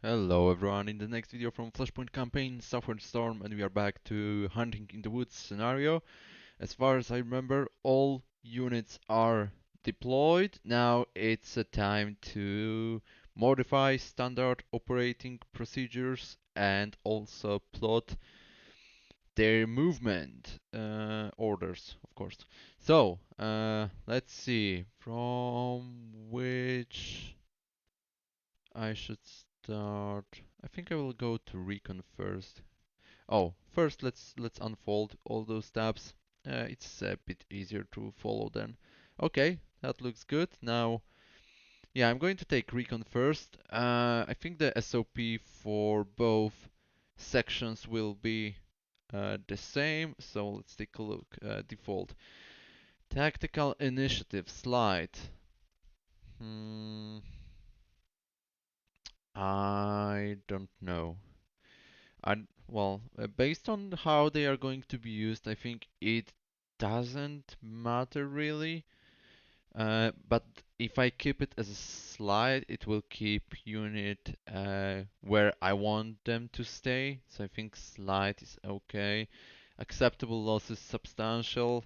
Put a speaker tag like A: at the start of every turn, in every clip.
A: Hello everyone, in the next video from Flashpoint campaign, Southern Storm, and we are back to Hunting in the Woods scenario. As far as I remember, all units are deployed. Now it's a time to modify standard operating procedures and also plot their movement orders, of course. So, let's see, from which I should start. I think I will go to recon first. Oh, first let's unfold all those tabs. It's a bit easier to follow then. Okay, that looks good. Now, yeah, I'm going to take recon first. I think the SOP for both sections will be the same. So let's take a look. Default tactical initiative slide. Hmm, I don't know. Based on how they are going to be used, I think it doesn't matter really. But if I keep it as a slide, it will keep unit where I want them to stay. So I think slide is okay. Acceptable loss is substantial.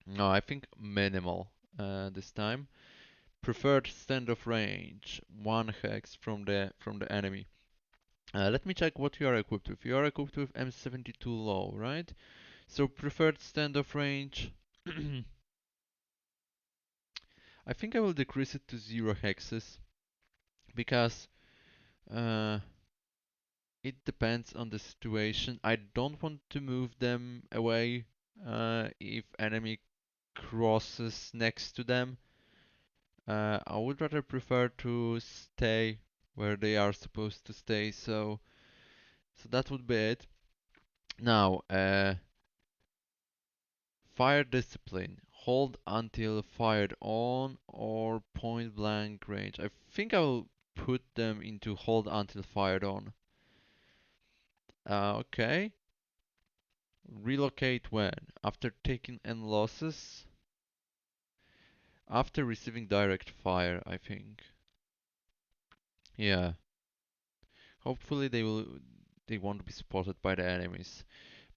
A: No, I think minimal this time. Preferred standoff range, 1 hex from the enemy. Let me check what you are equipped with. You are equipped with M72 low, right? So preferred standoff range. I think I will decrease it to 0 hexes because uh, it depends on the situation. I don't want to move them away if enemy crosses next to them. I would rather prefer to stay where they are supposed to stay. So that would be it. Now, fire discipline. Hold until fired on or point blank range. I think I will put them into hold until fired on. Okay. Relocate when? After taking N losses? After receiving direct fire, I think. Yeah. Hopefully they won't be spotted by the enemies.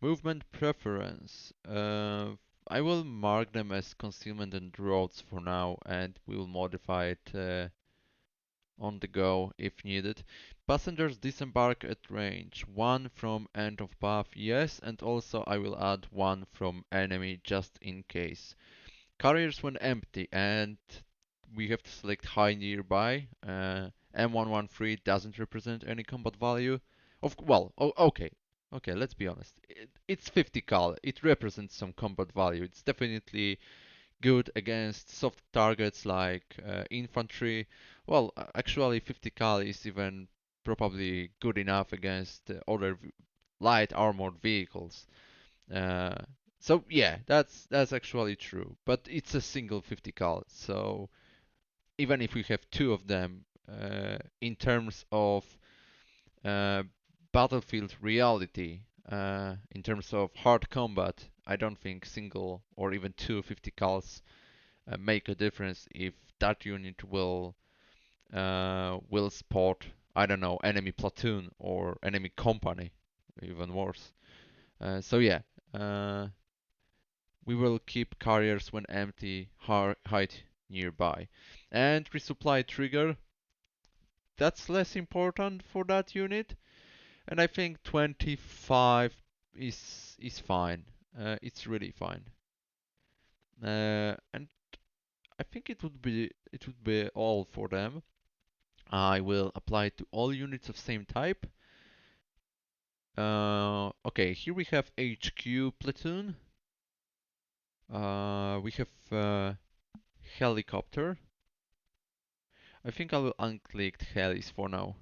A: Movement preference. I will mark them as concealment and roads for now, and we will modify it on the go if needed. Passengers disembark at range. 1 from end of path, yes, and also I will add 1 from enemy just in case. Carriers when empty, and we have to select high nearby. M113 doesn't represent any combat value. Okay. Okay, let's be honest. It's 50 cal. It represents some combat value. It's definitely good against soft targets like infantry. Well, actually, 50 cal is even probably good enough against other light armored vehicles. Uh, so yeah, that's actually true. But it's a single 50 cal, so even if we have two of them, in terms of uh, battlefield reality, in terms of hard combat, I don't think single or even two 50 cals make a difference if that unit will spot, I don't know, enemy platoon or enemy company, even worse. So yeah, uh, we will keep carriers when empty, height nearby. And resupply trigger, that's less important for that unit. And I think 25 is fine. It's really fine. And I think it would be all for them. I will apply it to all units of same type. Okay, here we have HQ platoon. We have helicopter. I think I will unclick helis for now.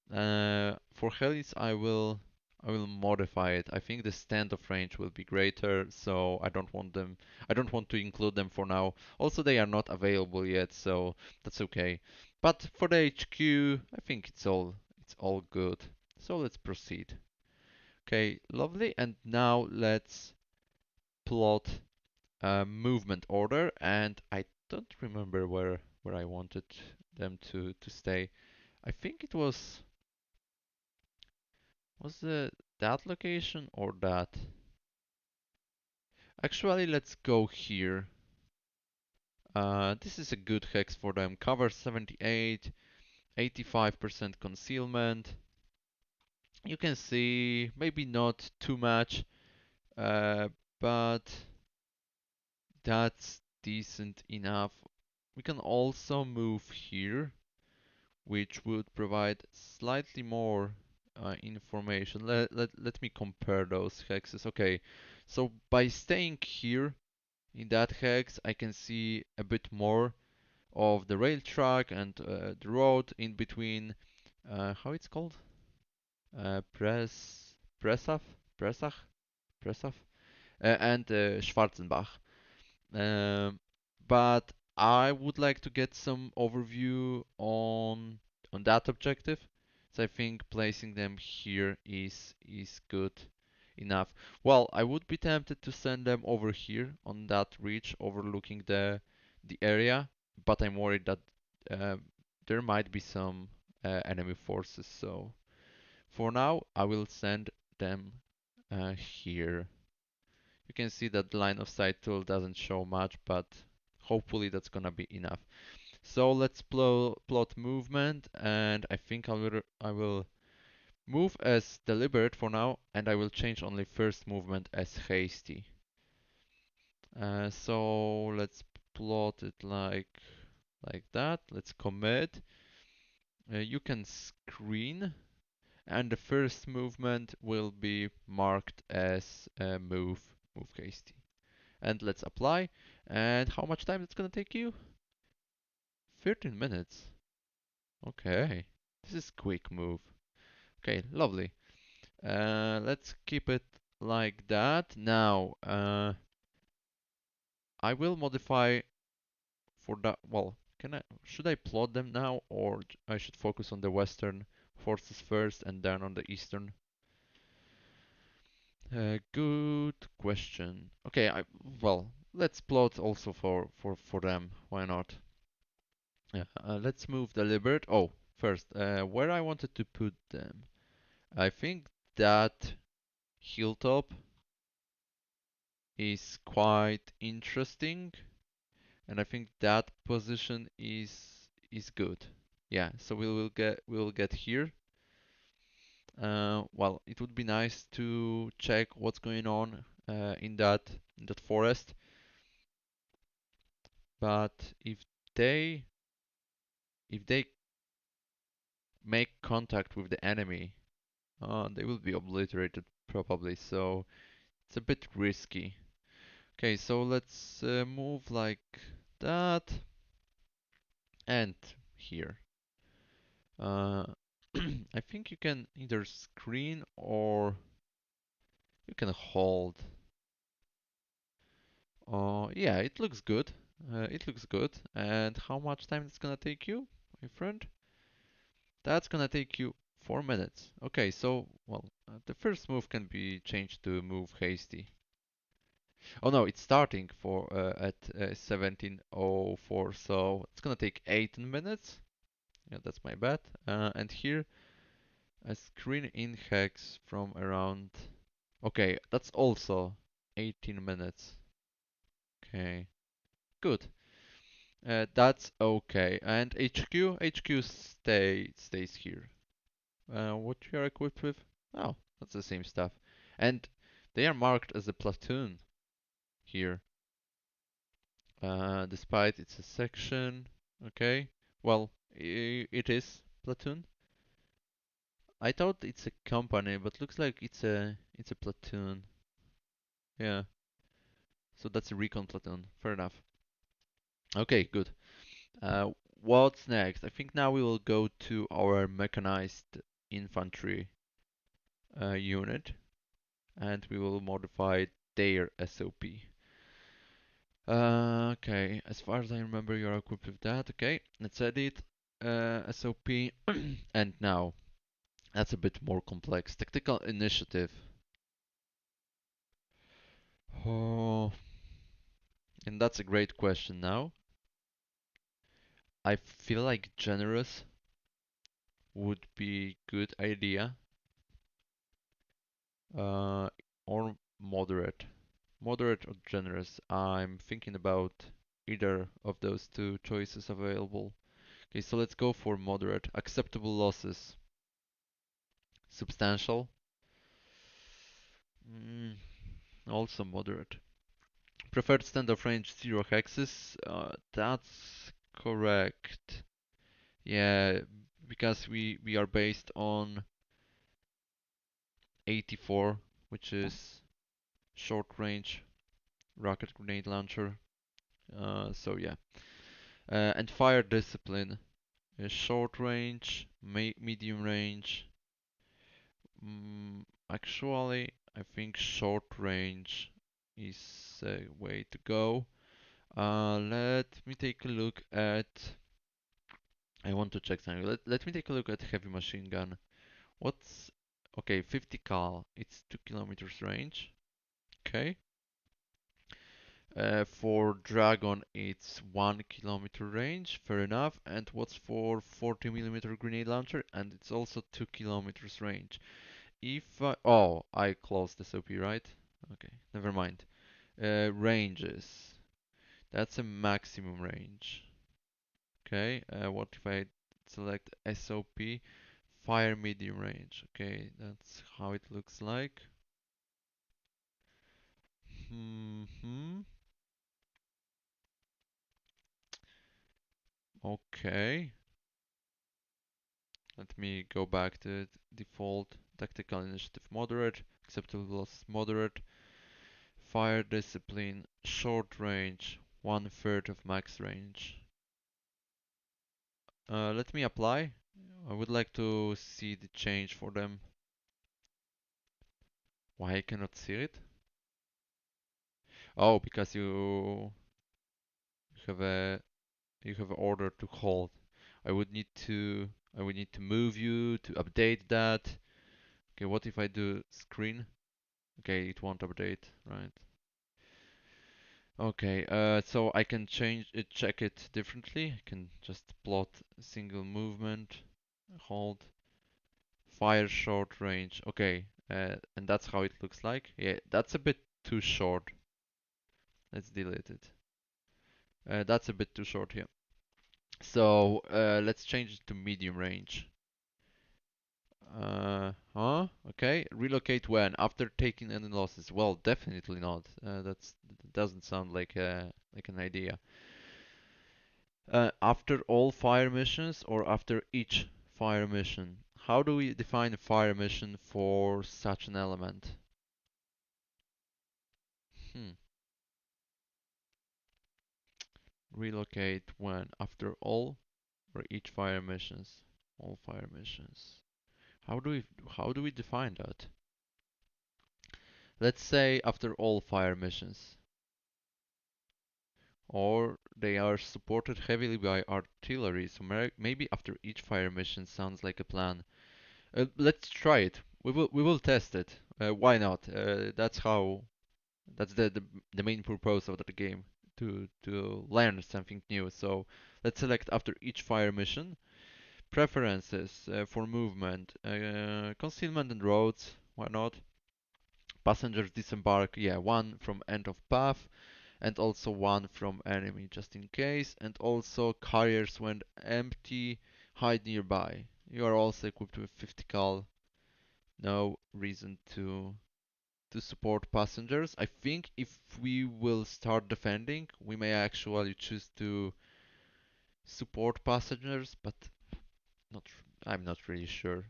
A: For helis, I will modify it. I think the standoff range will be greater, so I don't want them. I don't want to include them for now. Also, they are not available yet, so that's okay. But for the HQ, I think it's all good. So let's proceed. Okay, lovely. And now let's plot a movement order. And I don't remember where I wanted them to stay. I think it was it that location or that? Actually, let's go here. This is a good hex for them. Cover 78, 85% concealment. You can see maybe not too much, uh, but that's decent enough. We can also move here, which would provide slightly more information. Let me compare those hexes. Okay, so by staying here in that hex, I can see a bit more of the rail track and the road in between. How it's called? Pressach, Pressach, Pressach, and Schwarzenbach. Um, but I would like to get some overview on that objective. So I think placing them here is good enough. Well, I would be tempted to send them over here on that ridge overlooking the area, but I'm worried that uh, there might be some enemy forces. So for now, I will send them here. You can see that the line of sight tool doesn't show much, but hopefully that's gonna be enough. So let's plot movement, and I think I will move as deliberate for now, and I will change only first movement as hasty. So let's plot it like that. Let's commit. You can screen, and the first movement will be marked as move hasty. And let's apply. And how much time it's gonna take you? 13 minutes. Okay. This is quick move. Okay, lovely. Let's keep it like that. Now, I will modify for that. Well, should I plot them now, or I should focus on the western forces first and then on the eastern? Good question. Okay, well, let's plot also for them. Why not? Yeah, let's move deliberate. Oh, first, where I wanted to put them. I think that hilltop is quite interesting, and I think that position is good. Yeah, so we will get here. Well, it would be nice to check what's going on in that forest, but they if they make contact with the enemy, they will be obliterated probably. So it's a bit risky. Okay, so let's move like that and here. Uh, I think you can either screen or you can hold. Yeah, it looks good. It looks good. And how much time it's gonna take you, my friend? That's gonna take you 4 minutes. Okay, so, well, the first move can be changed to move hasty. Oh no, it's starting for at 17:04, so it's gonna take 18 minutes. Yeah, that's my bad. And here a screen in hex from around. Okay, that's also 18 minutes. Okay, good. That's okay. And HQ stays here. What you are equipped with? Oh, that's the same stuff. And they are marked as a platoon here. Despite it's a section. Okay. Well, it is platoon. I thought it's a company, but looks like it's a platoon. Yeah. So that's a recon platoon. Fair enough. Okay, good. Uh, what's next? I think now we will go to our mechanized infantry unit, and we will modify their SOP. Okay, as far as I remember, you're equipped with that. Okay, let's edit SOP. And now, that's a bit more complex. Tactical initiative. Oh, and that's a great question now. I feel like generous would be good idea, uh, or moderate. Moderate or generous? I'm thinking about either of those two choices available. Okay, so let's go for moderate. Acceptable losses. Substantial. Mm, also moderate. Preferred standoff range 0 hexes. That's correct. Yeah, because we are based on 84, which is short range rocket grenade launcher. So yeah. And fire discipline. Short range, medium range. Actually, I think short range is a way to go. Let me take a look at. I want to check something. Let me take a look at heavy machine gun. What's okay? 50 cal. It's 2 kilometers range. Okay. For Dragon, it's 1 kilometer range. Fair enough. And what's for 40 millimeter grenade launcher? And it's also 2 kilometers range. If oh, I closed the SOP, right? Okay, never mind. Ranges. That's a maximum range. Okay, what if I select SOP? Fire medium range. Okay, that's how it looks like. Hmm. Okay. Let me go back to default. Tactical initiative moderate. Acceptable loss moderate. Fire discipline short range. 1/3 of max range. Let me apply. I would like to see the change for them. Why I cannot see it? Oh, because have a you have an order to hold. I would need to I would need to move you to update that. Okay, what if I do screen? Okay, it won't update, right? Okay, so I can change it, check it differently. I can just plot a single movement, hold, fire short range. Okay, and that's how it looks like. Yeah, that's a bit too short. Let's delete it. That's a bit too short here. So let's change it to medium range. Okay. Relocate when? After taking any losses? Well, definitely not. That doesn't sound like an idea. After all fire missions or after each fire mission? How do we define a fire mission for such an element? Hmm. Relocate when? After all or each fire missions? All fire missions. How do we how do we define that? Let's say after all fire missions. Or they are supported heavily by artillery, so maybe after each fire mission sounds like a plan. Let's try it. We will test it. Why not? That's the main purpose of the game to learn something new. So let's select after each fire mission. Preferences for movement, concealment and roads. Why not? Passengers disembark. Yeah, one from end of path and also one from enemy just in case, and also carriers when empty hide nearby. You are also equipped with 50 cal. No reason to support passengers. I think if we will start defending, we may actually choose to support passengers, but not I'm not really sure.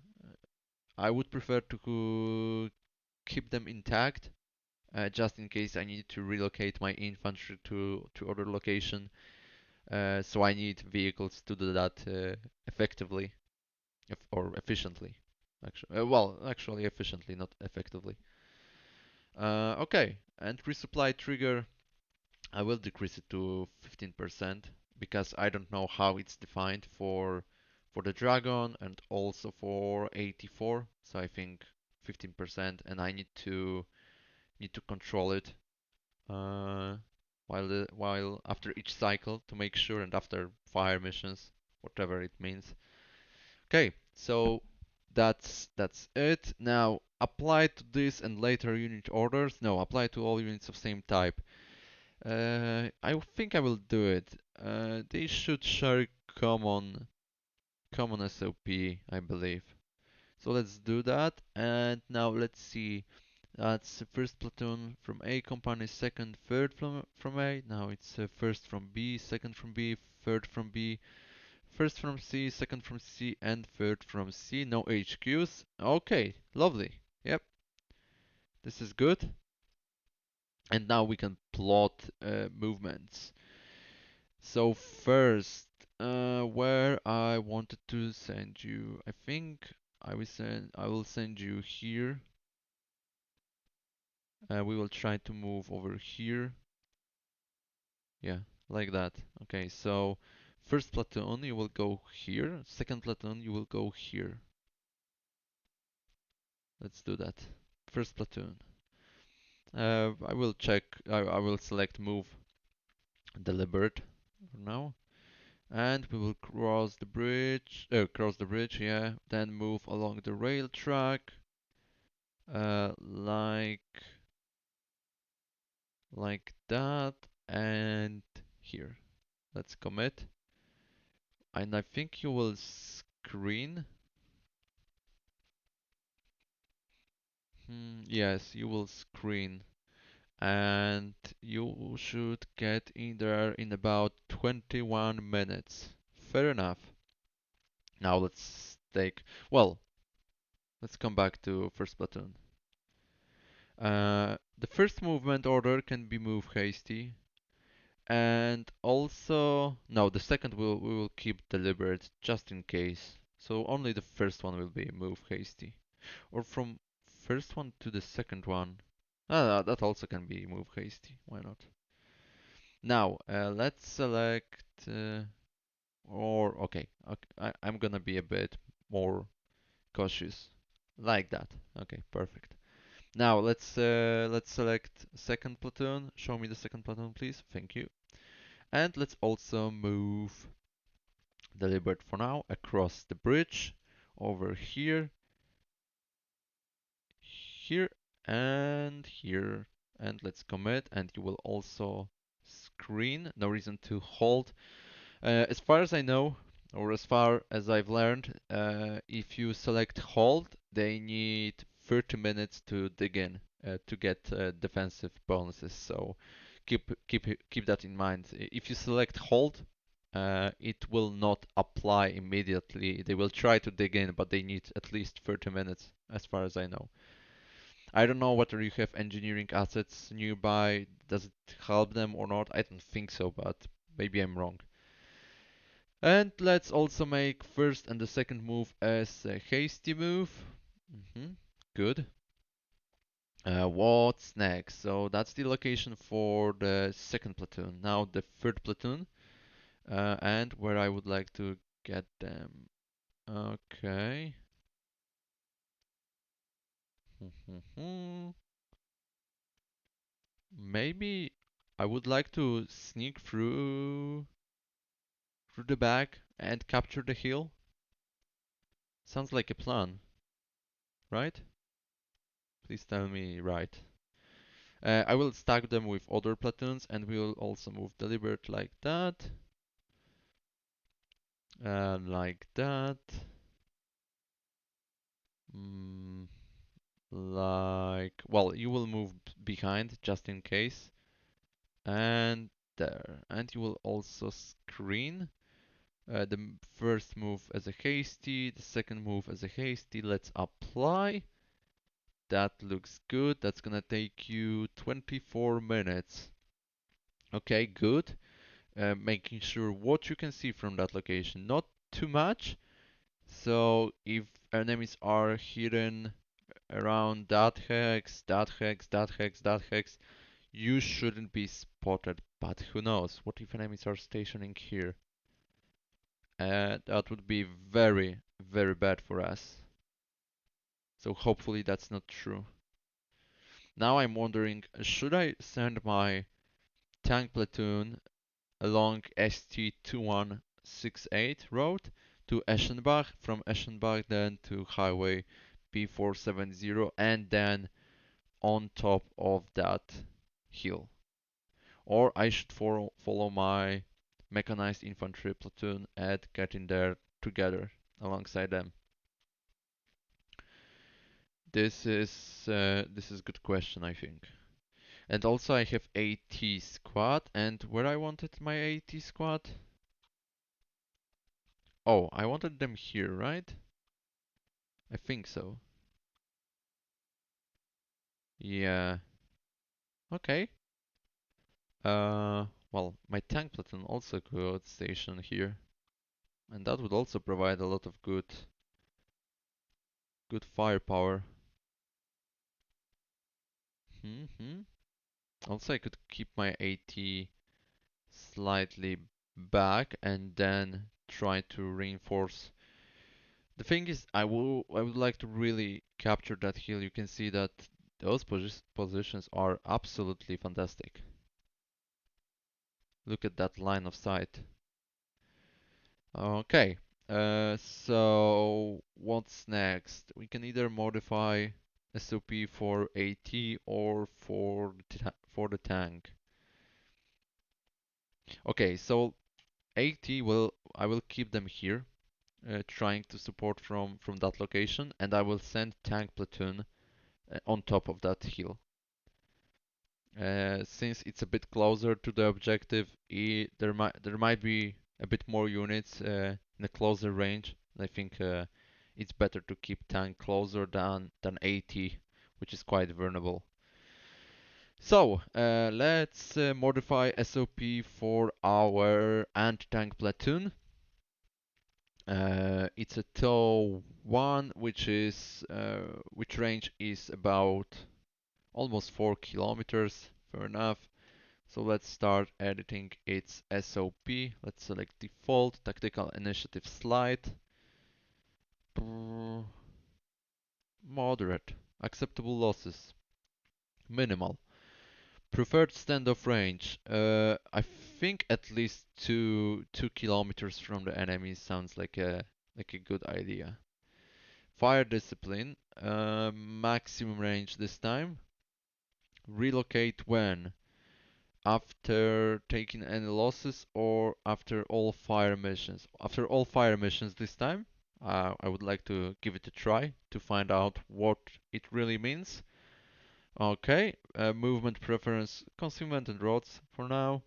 A: I would prefer to keep them intact, just in case I need to relocate my infantry to other location. So I need vehicles to do that effectively or efficiently. Actually, actually efficiently, not effectively. Okay, and resupply trigger, I will decrease it to 15% because I don't know how it's defined for the Dragon and also for 84. So I think 15%, and I need to control it while after each cycle to make sure, and after fire missions, whatever it means. Okay, So that's it. Now apply to this and later unit orders. No, apply to all units of same type. I think I will do it. They should share common SOP, I believe. So let's do that. And now let's see. That's first platoon from A company, second, third from A. Now it's first from B, second from B, third from B, first from C, second from C, and third from C. No HQs. Okay, lovely. Yep, this is good. And now we can plot movements. So first, where I wanted to send you, I think I will send you here. We will try to move over here. Yeah, like that. Okay, so first platoon you will go here. Second platoon you will go here. Let's do that. First platoon. I will check. I will select move deliberate for now, and we will cross the bridge. Cross the bridge. Yeah. Then move along the rail track. Like that, and here. Let's commit. And I think you will screen. Yes, you will screen. And you should get in there in about 21 minutes. Fair enough. Now well, let's come back to first platoon. The first movement order can be move hasty, and also no, the second we will keep deliberate just in case. So only the first one will be move hasty, or from first one to the second one. That also can be move hasty. Why not? Now let's select. Or okay, I'm gonna be a bit more cautious, like that. Okay, perfect. Now let's select second platoon. Show me the second platoon, please. Thank you. And let's also move deliberate for now across the bridge over here, here, and here. And let's commit. And you will also screen. No reason to hold. As far as I know, or as far as I've learned, if you select hold, they need 30 minutes to dig in to get defensive bonuses. So keep that in mind. If you select hold, it will not apply immediately. They will try to dig in, but they need at least 30 minutes, as far as I know. I don't know whether you have engineering assets nearby. Does it help them or not? I don't think so, but maybe I'm wrong. And let's also make first and the second move as a hasty move. hmm Good. What's next? So that's the location for the second platoon. Now the third platoon, and where I would like to get them. Okay. Maybe I would like to sneak through the back and capture the hill. Sounds like a plan, right? Please tell me right. I will stack them with other platoons and we will also move deliberate like that. Like that. Mm, well, you will move behind just in case. And there. And you will also screen. The first move as a hasty, the second move as a hasty. Let's apply. That looks good. That's gonna take you 24 minutes. Okay, good. Making sure what you can see from that location. Not too much. So if enemies are hidden around that hex, that hex, that hex, that hex, you shouldn't be spotted. But who knows? What if enemies are stationing here? That would be very, very bad for us. So hopefully that's not true. Now I'm wondering, should I send my tank platoon along ST2168 road to Eschenbach, from Eschenbach then to Highway P470, and then on top of that hill. Or I should follow my mechanized infantry platoon and get in there together alongside them. This is a good question, I think. And also I have AT squad, and where I wanted my AT squad? Oh, I wanted them here, right? I think so. Yeah. Okay. Well, my tank platoon also could station here, and that would also provide a lot of good firepower. Hmm. Also, I could keep my AT slightly back and then try to reinforce. The thing is, I would like to really capture that hill. You can see that those positions are absolutely fantastic. Look at that line of sight. Okay, so what's next? We can either modify SOP for AT or for the tank. Okay, so AT I will keep them here, trying to support from that location, and I will send tank platoon on top of that hill. Since it's a bit closer to the objective, there might be a bit more units in a closer range. And I think it's better to keep tank closer than AT, which is quite vulnerable. So let's modify SOP for our anti-tank platoon. It's a TOW 1, which range is about almost 4 kilometers. Fair enough. So let's start editing its SOP. Let's select default, tactical initiative slide. Moderate. Acceptable losses. Minimal. Preferred standoff range. I think at least 2 kilometers from the enemy sounds like a good idea. Fire discipline. Maximum range this time. Relocate when? After taking any losses or after all fire missions? After all fire missions this time. I would like to give it a try to find out what it really means. Okay, movement preference, concealment and roads for now.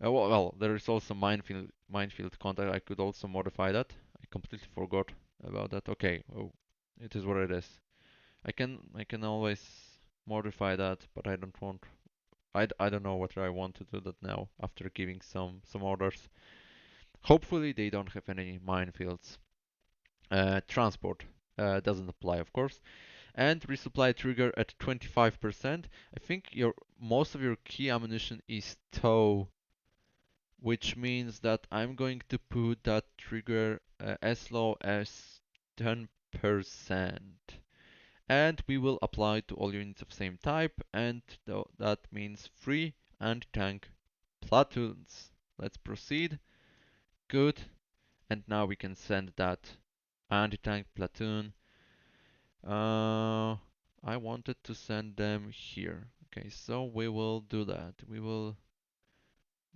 A: Well, there is also minefield contact. I could also modify that. I completely forgot about that. Okay, oh, it is what it is. I can always modify that, but I don't want. I don't know whether I want to do that now after giving some orders. Hopefully they don't have any minefields. Transport doesn't apply, of course. And resupply trigger at 25%. I think your most of your key ammunition is tow, which means that I'm going to put that trigger as low as 10%. And we will apply to all units of same type, and that means free anti-tank platoons. Let's proceed. Good. And now we can send that anti-tank platoon. I wanted to send them here. Okay, so we will do that. We will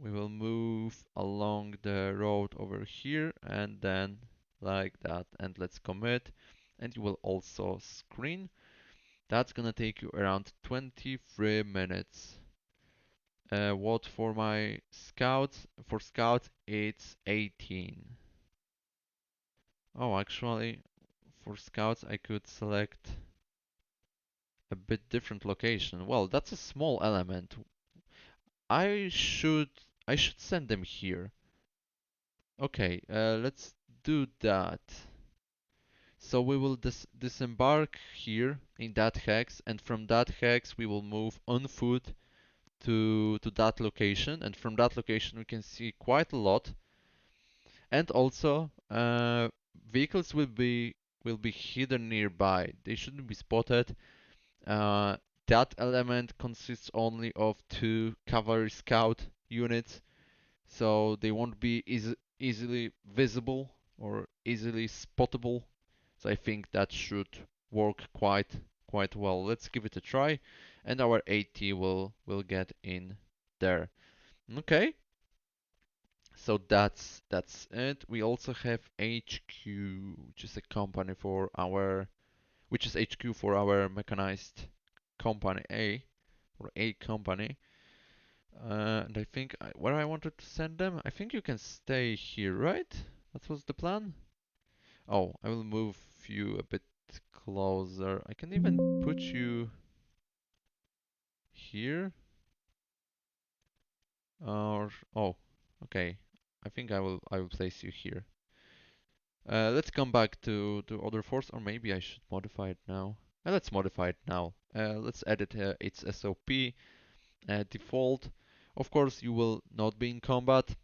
A: move along the road over here and then like that, and let's commit. And you will also screen. That's gonna take you around 23 minutes. What for my scouts? For scouts, it's 18. Oh, actually, for scouts, I could select a bit different location. Well, that's a small element. I should I should send them here. Okay, let's do that. So we will disembark here in that hex, and from that hex we will move on foot to that location, and from that location we can see quite a lot. And also, vehicles will be hidden nearby. They shouldn't be spotted. Uh, that element consists only of 2 cavalry scout units, so they won't be easily visible or easily spottable. So I think that should work quite well. Let's give it a try, and our AT will get in there. Okay, so that's it. We also have HQ, which is a company for our which is HQ for our mechanized company A or A company. And I think where I wanted to send them, I think you can stay here, right? That was the plan. Oh, I will move you a bit closer. I can even put you here. Or oh, okay. I think I will place you here. Let's come back to other force, or maybe I should modify it now. Let's modify it now. Let's edit its SOP default. Of course, you will not be in combat,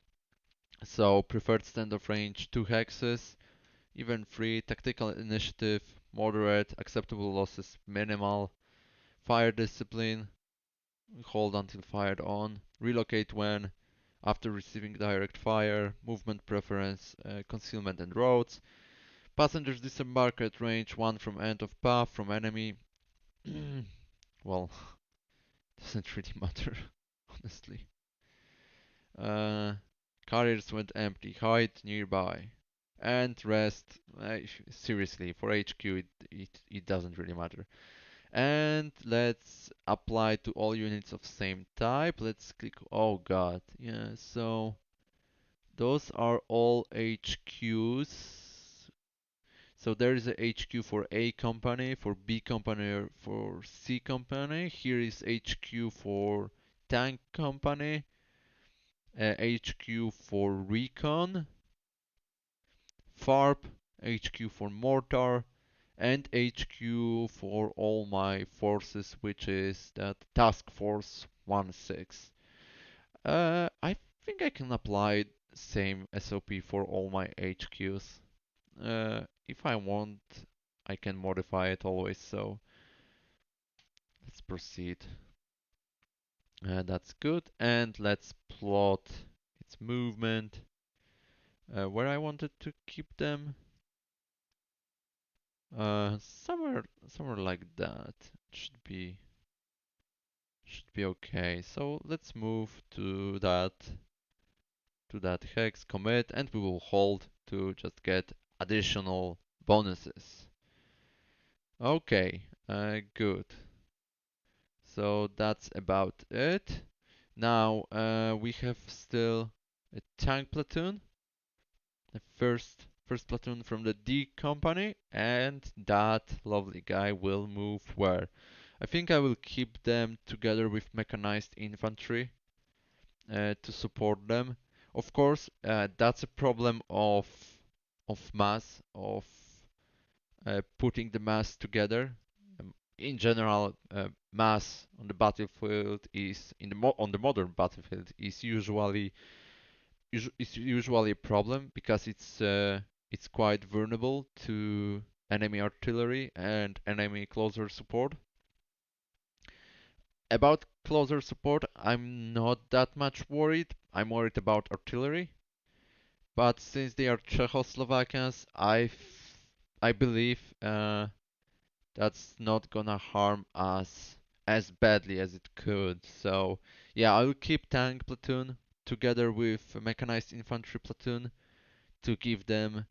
A: so preferred standoff range 2 hexes, even 3, tactical initiative moderate, acceptable losses minimal, fire discipline, hold until fired on, relocate when after receiving direct fire, movement preference, concealment and roads, passengers disembark at range 1 from end of path from enemy. Well, doesn't really matter, honestly. Uh, Carriers went empty, hide nearby. And rest, seriously, for HQ it doesn't really matter. And let's apply to all units of same type. Let's click, oh god, yeah, so those are all HQs. So there is a HQ for A company, for B company, or for C company. Here is HQ for tank company, HQ for recon, FARP, HQ for mortar, and HQ for all my forces, which is that Task Force 16. I think I can apply same SOP for all my HQs. If I want, I can modify it always, so let's proceed. That's good, and let's plot its movement. Where I wanted to keep them, somewhere like that should be okay. So let's move to that hex commit, and we will hold to just get additional bonuses. Okay, good. So that's about it. Now we have still a tank platoon, the first platoon from the D company, and that lovely guy will move where? I think I will keep them together with mechanized infantry to support them. Of course, that's a problem of mass, of putting the mass together. In general, mass on the battlefield is on the modern battlefield is usually a problem because it's quite vulnerable to enemy artillery and enemy closer support. About closer support, I'm not that much worried. I'm worried about artillery. But since they are Czechoslovakians, I believe that's not gonna harm us as badly as it could. So yeah, I'll keep tank platoon together with mechanized infantry platoon to give them,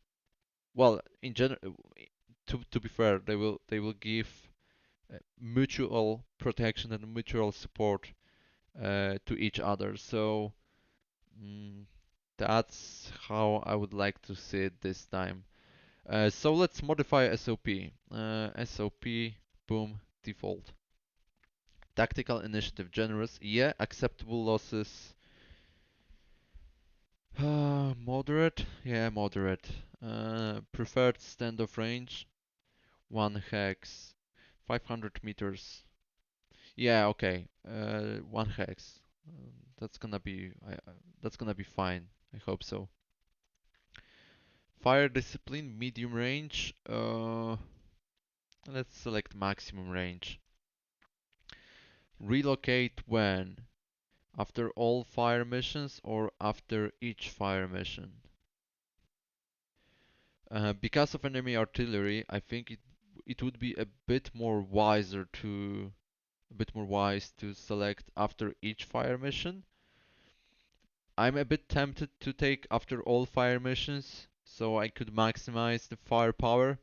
A: well, in general, to be fair, they will give mutual protection and mutual support to each other. So mm, that's how I would like to see it this time. So let's modify SOP. SOP, boom, default. Tactical initiative generous, yeah. Acceptable losses, moderate, yeah, moderate. Preferred standoff range, 1 hex, 500 meters. Yeah, okay. 1 hex. That's gonna be fine. I hope so. Fire discipline, medium range. Let's select maximum range. Relocate when? After all fire missions or after each fire mission? Because of enemy artillery, I think it would be a bit more wiser to a bit more wise to select after each fire mission. I'm a bit tempted to take after all fire missions, so I could maximize the firepower.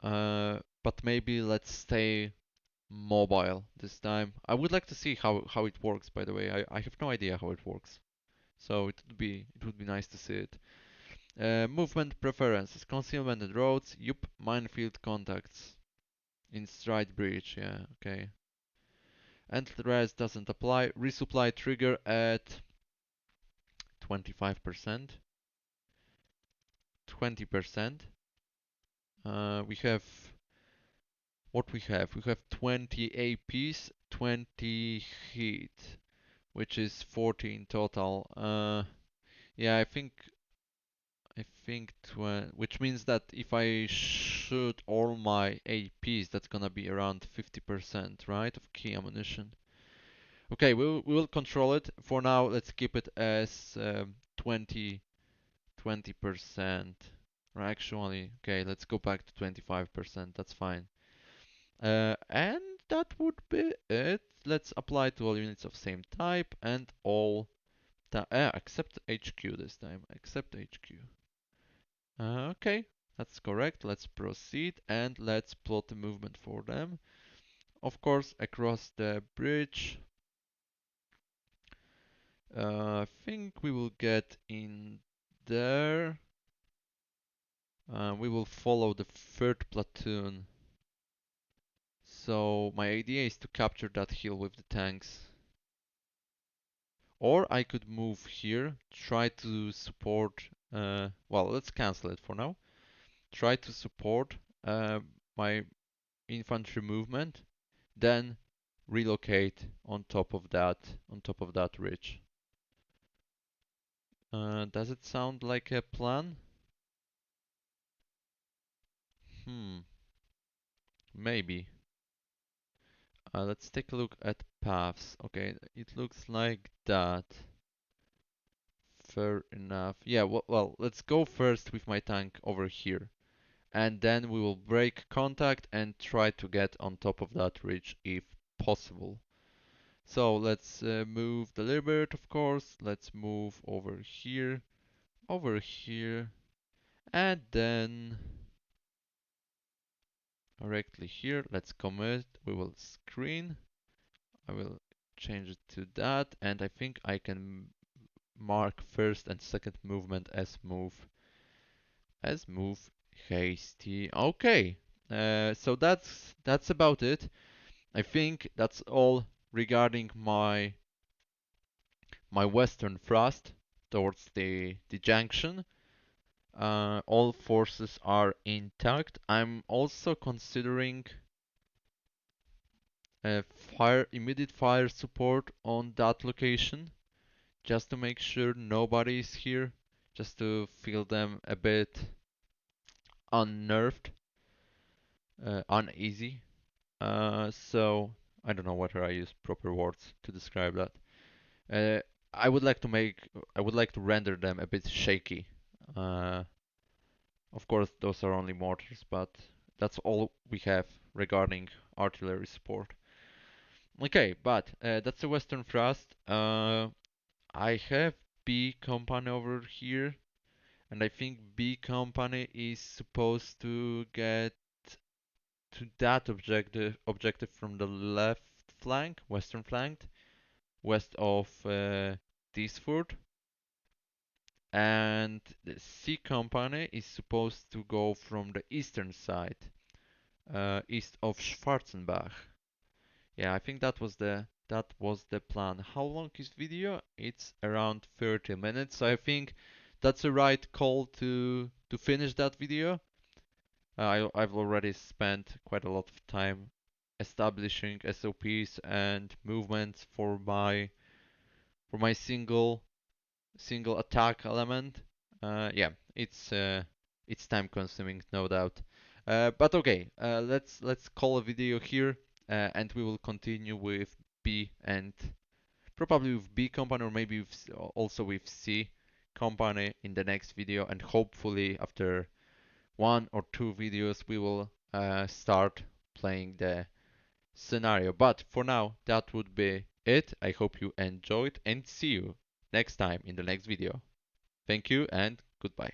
A: But maybe let's stay mobile this time. I would like to see how it works. By the way, I have no idea how it works, so it would be nice to see it. Movement preferences, concealment and roads. Yup, minefield contacts in stride breach. Yeah, okay. And the rest doesn't apply. Resupply trigger at 25%, 20%. We have what we have. We have 20 APs, 20 heat, which is 40 in total. Yeah, I think which means that if I shoot all my APs, that's gonna be around 50%, right, of key ammunition. Okay, we will control it. For now, let's keep it as 20%. Or actually, okay, let's go back to 25%. That's fine. And that would be it. Let's apply to all units of same type and all except HQ this time. Except HQ. Okay, that's correct. Let's proceed and let's plot the movement for them. Of course, across the bridge. I think we will get in there. We will follow the third platoon. So my idea is to capture that hill with the tanks. Or I could move here, try to support. Well, let's cancel it for now. Try to support my infantry movement, then relocate on top of that ridge. Does it sound like a plan? Hmm, maybe. Let's take a look at paths. Okay, it looks like that. Fair enough. Yeah, well, let's go first with my tank over here. And then we will break contact and try to get on top of that ridge if possible. So let's move deliberate, of course. Let's move over here, and then directly here. Let's commit. We will screen. I will change it to that, and I think I can mark first and second movement as move hasty. Okay, so that's about it. I think that's all regarding my western thrust towards the junction. All forces are intact. I'm also considering immediate fire support on that location, just to make sure nobody is here, just to feel them a bit unnerved, uneasy. So I don't know whether I use proper words to describe that. Uh, I would like to render them a bit shaky. Uh, of course, those are only mortars, but that's all we have regarding artillery support. Okay, but that's the Western Thrust. I have B company over here, and I think B company is supposed to get to that objective from the left flank, western flank, west of Disford. And the C company is supposed to go from the eastern side, east of Schwarzenbach. Yeah, I think that was the plan. How long is video? It's around 30 minutes. So I think that's the right call to finish that video. I've already spent quite a lot of time establishing SOPs and movements for my single attack element. Yeah, it's time consuming, no doubt. But okay, let's call a video here, and we will continue with B and probably with B company or maybe also with C, company in the next video, and hopefully after 1 or 2 videos we will start playing the scenario. But for now, that would be it. I hope you enjoyed and see you next time in the next video. Thank you and goodbye.